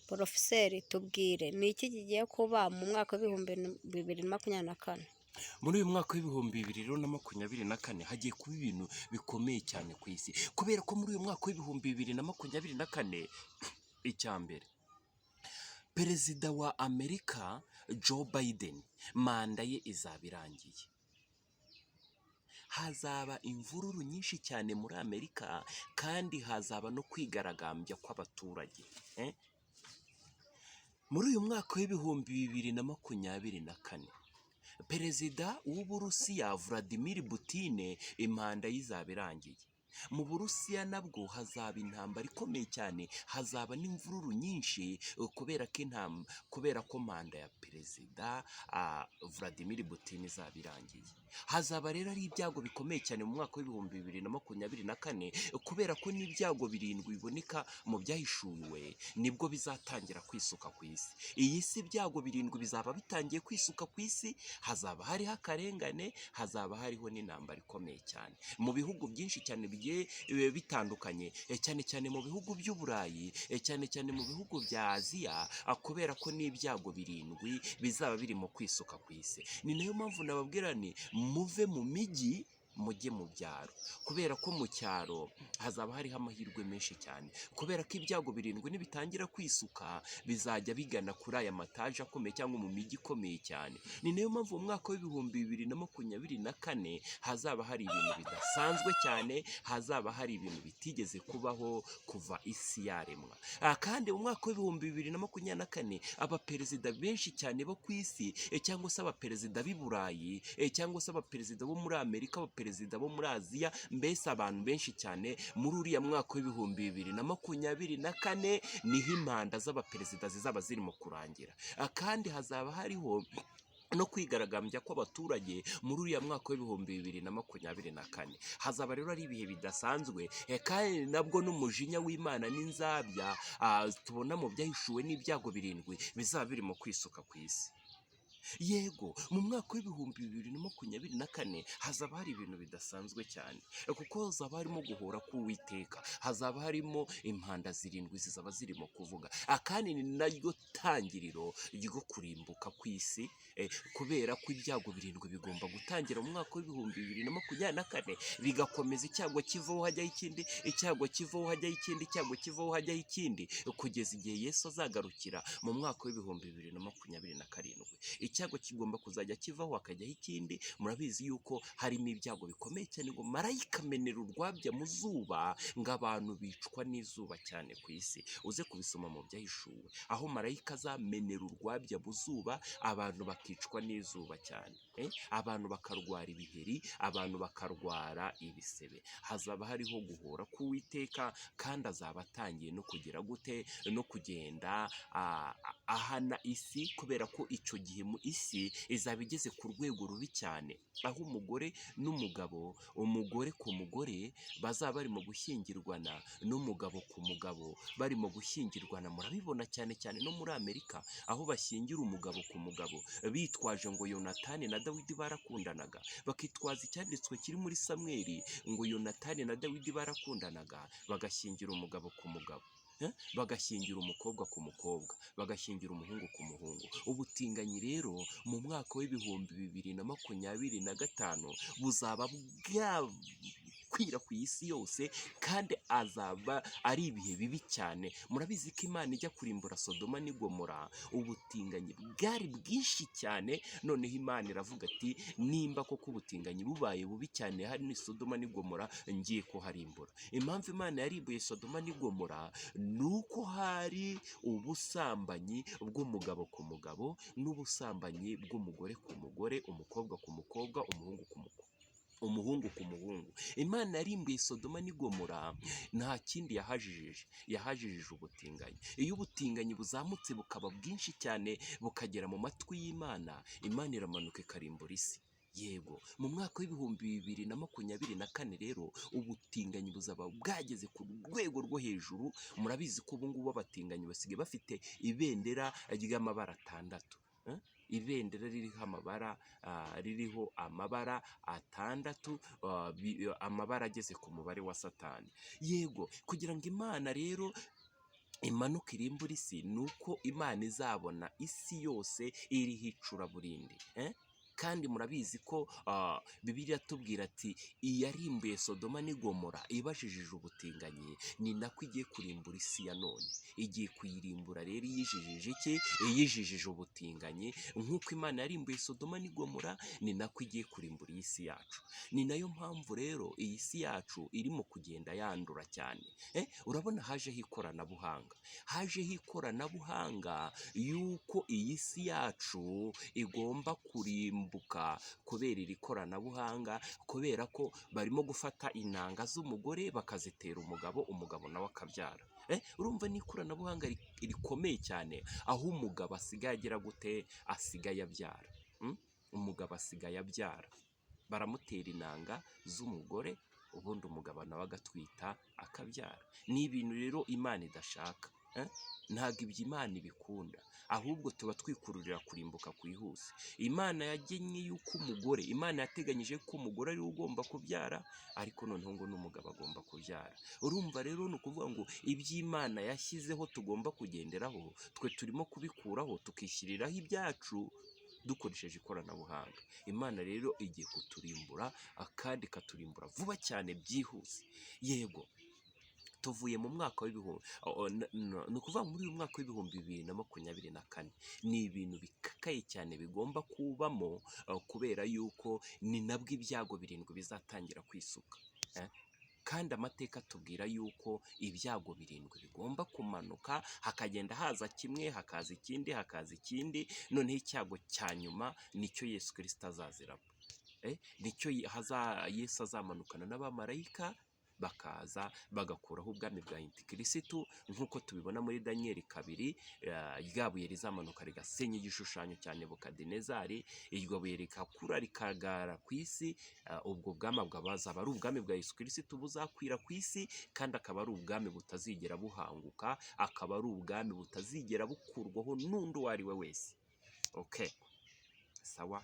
Porofeseri tubwire ni iki kigiye kuba mu mwaka w'ibihumbi bibiri na makumyabiri na kane? Muri uyu mwaka w'ibihumbi bibiri na makumyabiri na kane hagiye kuba ibintu bikomeye cyane ku isi, kubera ko muri uyu mwaka w'ibihumbi bibiri na makumyabiri na kane, icya mbere, perezida wa Amerika Joe Biden manda ye izaba irangiye. Hazaba imvururu nyinshi cyane muri Amerika kandi hazaba no kwigaragambya kw'abaturage. Muri uyu mwaka w'ibihumbi bibiri na makumyabiri na kane, perezida w'Uburusiya Vladimir Putin impanda ye izaba irangiye. Mu Burusiya nabwo hazaba intambara ikomeye cyane, hazaba n'imvururu nyinshi kubera ko manda ya perezida Vladimir Putin izaba irangiye. Hazaba rero ari ibyago bikomeye cyane mu mwaka w'ibihumbi bibiri na makumyabiri na kane, kubera ko n'ibyago birindwi biboneka mu byahishuwe nibwo bizatangira kwisuka ku isi. Iyi si ibyago birindwi bizaba bitangiye kwisuka ku isi, hazaba hariho akarengane, hazaba hariho n'intambara ikomeye cyane mu bihugu byinshi cyane bigiye bitandukanye, cyane cyane mu bihugu by'Uburayi, cyane cyane mu bihugu bya Aziya, kubera ko n'ibyago birindwi bizaba birimo kwisuka ku isi. Ni nayo mpamvu nababwira ni muve mu mijyi mujye mu byaro, kubera ko mu cyaro hazaba hariho amahirwe menshi cyane, kubera ko ibyago birindwi nibitangira kwisuka bizajya bigana kuri aya mataje akomeye cyangwa mu mijyi ikomeye cyane. Ni nayo mpamvu mu mwaka w'ibihumbi bibiri na makumyabiri na kane hazaba hari ibintu bidasanzwe cyane, hazaba hari ibintu bitigeze kubaho kuva isi yaremwa. Kandi mu mwaka w'ibihumbi bibiri na makumyabiri na kane abaperezida benshi cyane bo ku isi, cyangwa se abaperezida b'i Burayi, cyangwa se abaperezida bo muri Amerika, perezida bo muri Aziya, mbese abantu benshi cyane muri uriya mwaka w'ibihumbi bibiri na makumyabiri na kane niho impanda z'abaperezida zizaba zirimo kurangira. Kandi hazaba hariho no kwigaragambya kw'abaturage muri uriya mwaka w'ibihumbi bibiri na makumyabiri na kane. Hazaba rero ari ibihe bidasanzwe, kandi nabwo n'umujinya w'Imana n'inzabya tubona mu byahishuwe n'ibyago birindwi bizaba birimo kwisuka ku isi. Yego, mu mwaka w'ibihumbi bibiri na makumyabiri na kane hazaba hari ibintu bidasanzwe cyane, kuko hazaba harimo guhora k'Uwiteka, hazaba harimo impanda zirindwi zizaba zirimo kuvuga, kandi ni naryo tangiriro ryo kurimbuka ku isi, kubera ko ibyago birindwi bigomba gutangira mu mwaka w'ibihumbi bibiri na makumyabiri na kane, bigakomeza icyago kivaho hajyaho ikindi, icyago kivaho hajyaho ikindi, icyago kivaho hajyaho ikindi, kugeza igihe Yesu azagarukira mu mwaka w'ibihumbi bibiri na makumyabiri na karindwi. Icyago kigomba kuzajya kivaho hakajyaho ikindi. Murabizi yuko harimo ibyago bikomeye cyane, ngo marayika amenera urwabya mu zuba, ngo abantu bicwa n'izuba cyane ku isi. Uze kubisoma mu byahishuwe, aho marayika azamenera urwabya mu zuba, abantu bakicwa n'izuba cyane, abantu bakarwara ibiheri, abantu bakarwara ibisebe. Hazaba hariho guhora k'Uwiteka, kandi azaba atangiye no kugira gute, no kugenda ahana isi, kubera ko icyo gihe mu isi izaba igeze ku rwego rubi cyane, aho umugore n'umugabo, umugore ku mugore bazaba barimo gushyingirwana, n'umugabo ku mugabo barimo gushyingirwana. Murabibona cyane cyane no muri Amerika, aho bashyingira umugabo ku mugabo bitwaje ngo Yonatani na Dawidi barakundanaga, bakitwaza icyanditswe kiri muri Samweli ngo Yonatani na Dawidi barakundanaga, bagashyingira umugabo ku mugabo, bagashyingira umukobwa ku mukobwa, bagashyingira umuhungu ku muhungu. Ubutinganyi rero mu mwaka w'ibihumbi bibiri na makumyabiri na gatanu buzaba bwakwira ku isi yose, kandi azaba ari ibihe bibi cyane. Murabizi ko Imana ijya kurimbura Sodoma n'i Gomora, ubutinganyi bwari bwinshi cyane, noneho Imana iravuga ati nimba koko ubutinganyi bubaye bubi cyane hari ni Sodoma n'i Gomora, ngiye kuharimbura. Impamvu Imana yarimbuye Sodoma n'i Gomora nuko hari ubusambanyi bw'umugabo ku mugabo, n'ubusambanyi bw'umugore ku mugore, umukobwa ku mukobwa, umuhungu ku muhungu. Imana yarimbuye Sodoma n'i Gomora, nta kindi yahajijije ubutinganyi. Iyo ubutinganyi buzamutse bukaba bwinshi cyane bukagera mu matwi y'Imana, Imana iramanuka ikarimbura isi. Yego, mu mwaka w'ibihumbi bibiri na makumyabiri na kane rero ubutinganyi buzaba bwageze ku rwego rwo hejuru. Murabizi ko ubu ngubu abatinganyi basigaye bafite ibendera ry'amabara atandatu, ibendera ririho amabara atandatu, amabara ageze ku mubare wa Satani. Yego, kugira ngo Imana rero imanuka irimbura isi ni uko Imana izabona isi yose iriho icuraburindi. Kandi murabizi ko Bibiliya tubwira ati iyarimbuye Sodoma n'i Gomora ibajijije ubutinganyi, ni nako igiye kurimbura isi ya none. Igiye kuyirimbura rero iyijijije iki? Iyijijije ubutinganyi. Nk'uko Imana yarimbuye Sodoma n'i Gomora, ni nako igiye kurimbura iyi si yacu. Ni nayo mpamvu rero iyi si yacu irimo kugenda yandura cyane. Urabona hajeho ikoranabuhanga, hajeho ikoranabuhanga yuko iyi si yacu igomba kurimbuka kubera iri koranabuhanga, kubera ko barimo gufata intanga z'umugore bakazitera umugabo, umugabo nawe akabyara. Urumva ni ikoranabuhanga rikomeye cyane, aho umugabo asigaye agira gute? Asigaye abyara. Umugabo asigaye abyara, baramutera intanga z'umugore, ubundi umugabo nawe agatwita akabyara. Ni ibintu rero Imana idashaka. Ntabwo ibyo Imana ibikunda, ahubwo tuba twikururira kurimbuka kwihuse. Imana yagennye yuko umugore, Imana yateganyije ko umugore ariwe ugomba kubyara, ariko noneho ngo n'umugabo agomba kubyara. Urumva rero ni ukuvuga ngo iby'Imana yashyizeho tugomba kugenderaho, twe turimo kubikuraho tukishyiriraho ibyacu dukoresheje ikoranabuhanga. Imana rero igiye kuturimbura, kandi ikaturimbura vuba cyane byihuse. Yego, tuvuye mu mwaka w'ibihumbi, ni ukuvuga muri uyu mwaka w'ibihumbi 2024, ni ibintu bikakaye cyane bigomba kubamo, kubera yuko ni nabwo ibyago 7 bizatangira kwisuka. Kandi amateka atubwira yuko ibyago 7 bigomba kumanuka, hakagenda haza kimwe, hakaza ikindi, hakaza ikindi, noneho icyago cya nyuma nicyo Yesu Kristo azaziramo. Nicyo Yesu azamanukana n'abamarayika, bakaza bagakuraho ubwami bwa Antikirisitu, nk'uko tubibona muri Daniyeli 2, rya buye rizamanuka rigasenya igishushanyo cya Nebukadinezari, iryo buye rikakura rikagara ku isi. Ubwo bwami bwazaba ari ubwami bwa Yesu Kristo buzakwira ku isi, kandi akaba ari ubwami butazigera buhanguka, akaba ari ubwami butazigera bukurwaho n'undi uwo ari we wese. Okay, sawa.